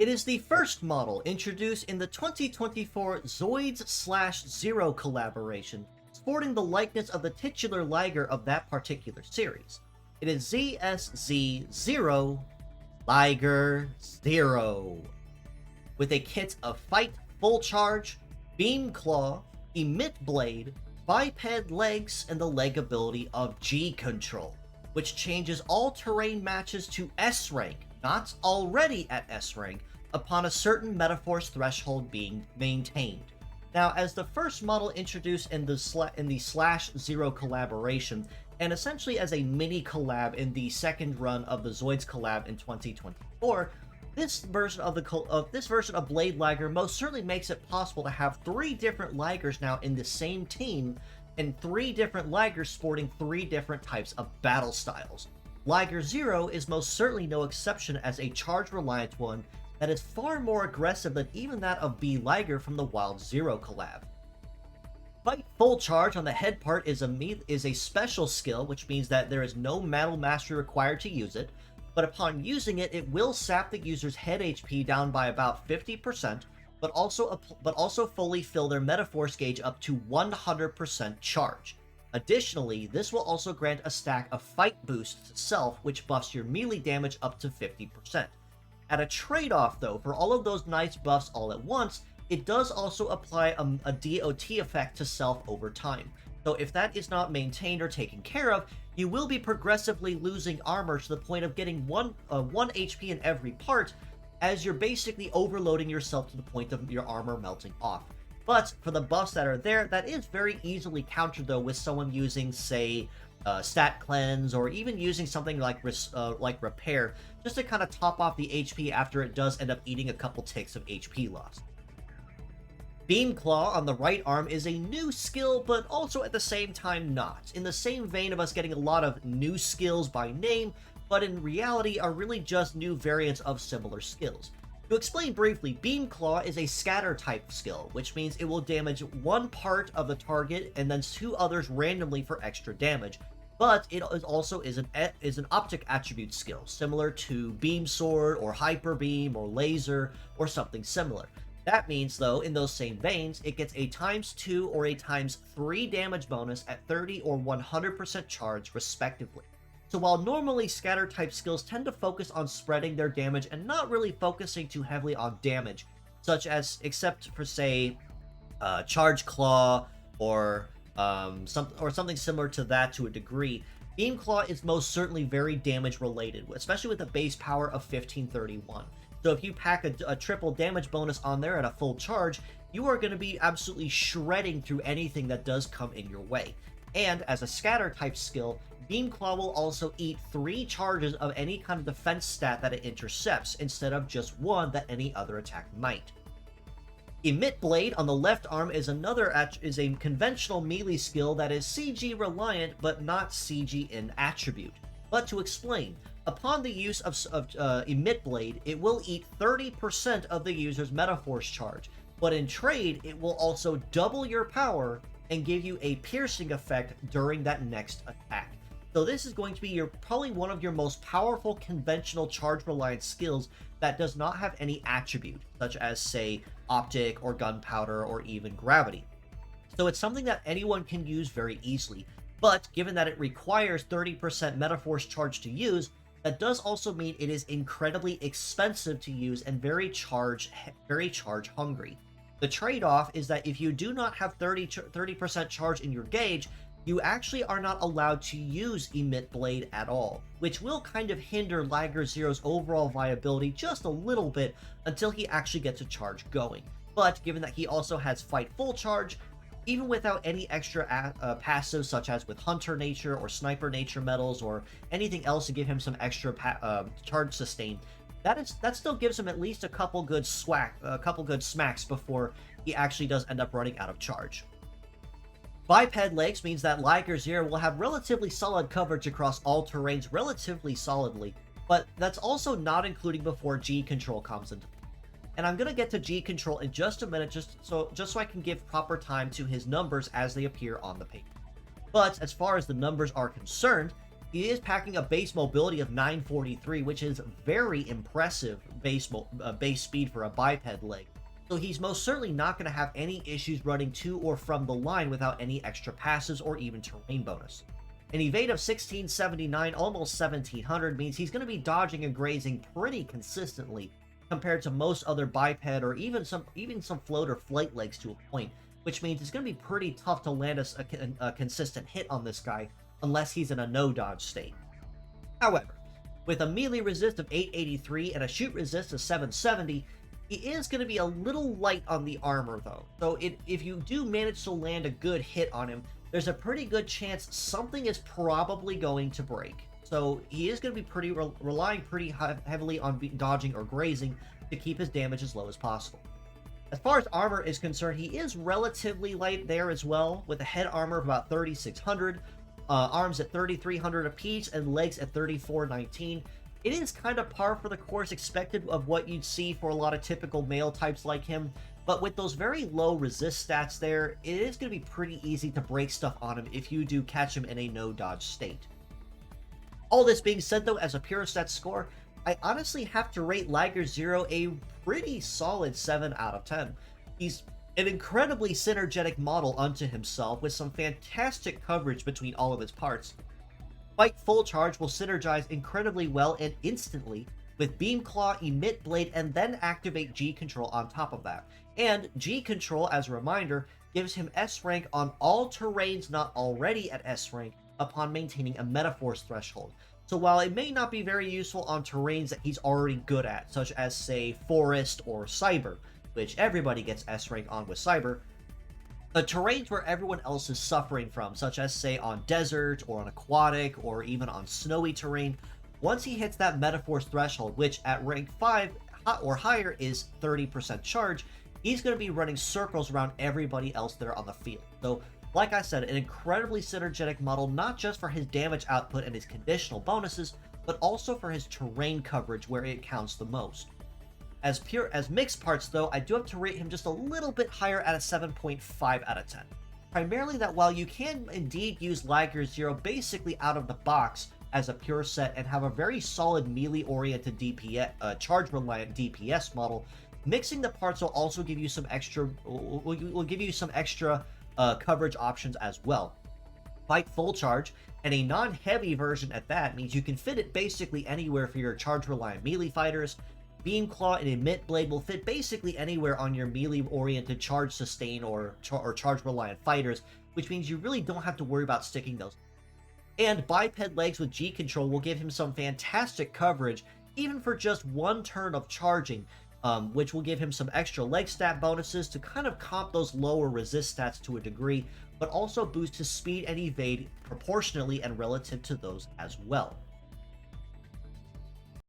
It is the first model introduced in the 2024 ZOIDS Slash Zero collaboration, sporting the likeness of the titular Liger of that particular series. It is ZSZ00 Liger Zero, with a kit of Fight Full Charge, Beam Claw, Emit Blade, Biped Legs, and the leg ability of G Control, which changes all terrain matches to S rank, not already at S rank, upon a certain Metaforce threshold being maintained. Now, as the first model introduced in the Slash Zero collaboration, and essentially as a mini collab in the second run of the Zoids collab in 2024, this version of Blade Liger most certainly makes it possible to have 3 different Ligers now in the same team, and 3 different Ligers sporting 3 different types of battle styles. Liger Zero is most certainly no exception as a charge-reliant one that is far more aggressive than even that of B Liger from the Wild Zero collab. Fight Full Charge on the head part is a special skill, which means that there is no Metal Mastery required to use it, but upon using it, it will sap the user's head HP down by about 50%, but also fully fill their Metaforce gauge up to 100% charge. Additionally, this will also grant a stack of Fight Boosts itself, which buffs your melee damage up to 50%. At a trade-off, though, for all of those nice buffs all at once, it does also apply a DOT effect to self over time. So if that is not maintained or taken care of, you will be progressively losing armor to the point of getting 1 HP in every part, as you're basically overloading yourself to the point of your armor melting off. But for the buffs that are there, that is very easily countered, though, with someone using, say, Stat Cleanse, or even using something like Repair, just to kind of top off the HP after it does end up eating a couple ticks of HP loss. Beam Claw on the right arm is a new skill, but also at the same time not. In the same vein of us getting a lot of new skills by name, but in reality are really just new variants of similar skills. To explain briefly, Beam Claw is a scatter type skill, which means it will damage 1 part of the target and then 2 others randomly for extra damage, but it also is an optic attribute skill, similar to Beam Sword or Hyper Beam or Laser or something similar. That means, though, in those same veins, it gets a ×2 or a ×3 damage bonus at 30 or 100% charge, respectively. So while normally scatter-type skills tend to focus on spreading their damage and not really focusing too heavily on damage, except for, say, Charge Claw or something similar to that to a degree, Beam Claw is most certainly very damage-related, especially with a base power of 1531. So if you pack a triple damage bonus on there at a full charge, you are going to be absolutely shredding through anything that does come in your way. And as a scatter type skill, Beam Claw will also eat 3 charges of any kind of defense stat that it intercepts, instead of just 1 that any other attack might. Emit Blade on the left arm is a conventional melee skill that is CG reliant but not CG in attribute. But to explain, upon the use of Emit Blade, it will eat 30% of the user's Metaforce charge, but in trade, it will also double your power and give you a piercing effect during that next attack. So this is going to be probably one of your most powerful conventional charge-reliant skills that does not have any attribute, such as, say, Optic or Gunpowder or even Gravity. So it's something that anyone can use very easily, but given that it requires 30% Metaforce charge to use, that does also mean it is incredibly expensive to use and very charge hungry. The trade-off is that if you do not have 30% charge in your gauge, you actually are not allowed to use Emit Blade at all, which will kind of hinder Liger Zero's overall viability just a little bit until he actually gets a charge going. But given that he also has Fight Full Charge, even without any extra passives such as with Hunter Nature or Sniper Nature medals or anything else to give him some extra charge sustain, that still gives him at least a couple good smacks before he actually does end up running out of charge. Biped Legs means that Liger Zero will have relatively solid coverage across all terrains relatively solidly, but that's also not including before G Control comes into play. And I'm going to get to G Control in just a minute, just so I can give proper time to his numbers as they appear on the page. But as far as the numbers are concerned, He is packing a base mobility of 943, which is very impressive base speed for a biped leg. So he's most certainly not going to have any issues running to or from the line without any extra passes or even terrain bonus. An evade of 1679, almost 1700, means he's going to be dodging and grazing pretty consistently compared to most other biped or even some float or flight legs to a point, which means it's going to be pretty tough to land a consistent hit on this guy unless he's in a no-dodge state. However, with a melee resist of 883 and a shoot resist of 770, he is going to be a little light on the armor though, so if you do manage to land a good hit on him, there's a pretty good chance something is probably going to break. So he is going to be relying pretty heavily on dodging or grazing to keep his damage as low as possible. As far as armor is concerned, he is relatively light there as well, with a head armor of about 3600, arms at 3300 apiece, and legs at 3419. It is kind of par for the course expected of what you'd see for a lot of typical male types like him, but with those very low resist stats there, it is going to be pretty easy to break stuff on him if you do catch him in a no-dodge state. All this being said though, as a pure stats score, I honestly have to rate Liger Zero a pretty solid 7 out of 10. He's an incredibly synergetic model unto himself with some fantastic coverage between all of his parts. Fight Full Charge will synergize incredibly well and instantly with Beam Claw, Emit Blade, and then activate G Control on top of that. And G Control, as a reminder, gives him S rank on all terrains not already at S rank upon maintaining a Metaforce threshold. So while it may not be very useful on terrains that he's already good at, such as, say, Forest or Cyber, which everybody gets S rank on with Cyber, the terrains where everyone else is suffering from, such as, say, on desert, or on aquatic, or even on snowy terrain, once he hits that Metaforce threshold, which at rank 5 or higher is 30% charge, he's going to be running circles around everybody else that are on the field. So, like I said, an incredibly synergetic model, not just for his damage output and his conditional bonuses, but also for his terrain coverage where it counts the most. As mixed parts though, I do have to rate him just a little bit higher at a 7.5 out of 10. Primarily that while you can indeed use Liger Zero basically out of the box as a pure set and have a very solid melee-oriented DPS, charge-reliant DPS model, mixing the parts will also give you some extra coverage options as well. Fight Full Charge, and a non-heavy version at that, means you can fit it basically anywhere for your charge-reliant melee fighters. Beam Claw and Emit Blade will fit basically anywhere on your melee-oriented charge sustain or charge-reliant fighters, which means you really don't have to worry about sticking those. And Biped Legs with G Control will give him some fantastic coverage, even for just one turn of charging, which will give him some extra leg stat bonuses to kind of comp those lower resist stats to a degree, but also boost his speed and evade proportionally and relative to those as well.